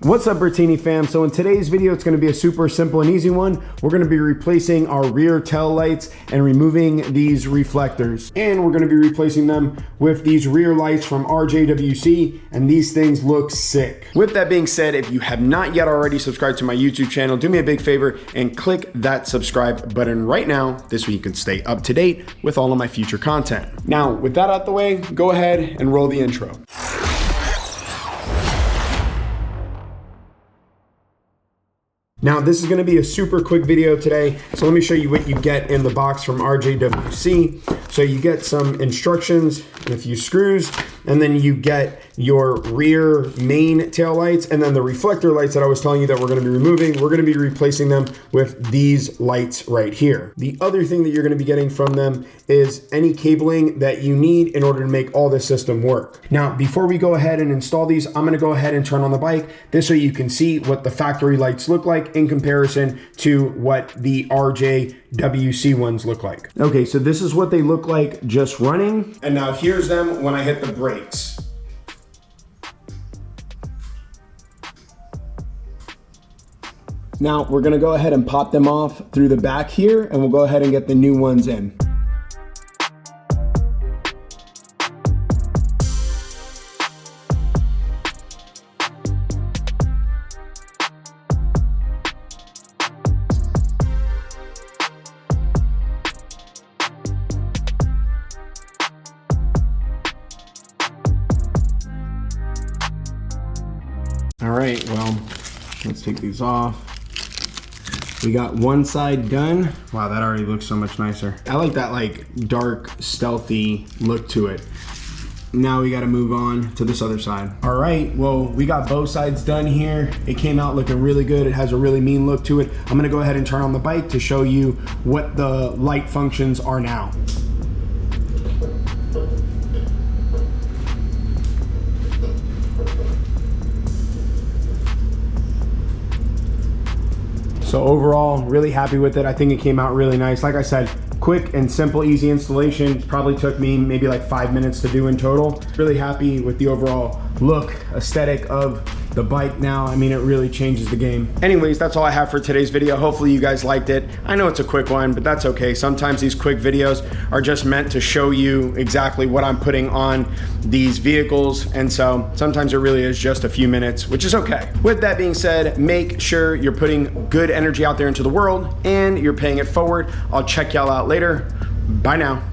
What's up, Bertini fam? So in today's video, it's going to be a super simple and easy one. We're going to be replacing our rear tail lights and removing these reflectors. And we're going to be replacing them with these rear lights from RJWC, and these things look sick. With that being said, if you have not yet already subscribed to my YouTube channel, do me a big favor and click that subscribe button right now. This way you can stay up to date with all of my future content. Now, with that out the way, go ahead and roll the intro. Now, this is going to be a super quick video today, so let me show you what you get in the box from RJWC. So you get some instructions and a few screws, and then you get your rear main tail lights, and then the reflector lights that I was telling you that we're going to be removing, we're going to be replacing them with these lights right here. The other thing that you're going to be getting from them is any cabling that you need in order to make all this system work. Now, before we go ahead and install these, I'm going to go ahead and turn on the bike. This way you can see what the factory lights look like in comparison to what the RJWC ones look like. Okay, so this is what they look like just running. And now here's them when I hit the brakes. Now we're gonna go ahead and pop them off through the back here, and we'll go ahead and get the new ones in. All right, well, let's take these off. We got one side done. Wow, that already looks so much nicer. I like that like dark, stealthy look to it. Now we gotta move on to this other side. All right, well, we got both sides done here. It came out looking really good. It has a really mean look to it. I'm gonna go ahead and turn on the bike to show you what the light functions are now. So overall, really happy with it. I think it came out really nice. Like I said, quick and simple, easy installation. It probably took me maybe like 5 minutes to do in total. Really happy with the overall look, aesthetic of the bike now. I mean, it really changes the game. Anyways, that's all I have for today's video. Hopefully you guys liked it. I know it's a quick one, but that's okay. Sometimes these quick videos are just meant to show you exactly what I'm putting on these vehicles. And so sometimes it really is just a few minutes, which is okay. With that being said, make sure you're putting good energy out there into the world and you're paying it forward. I'll check y'all out later. Bye now.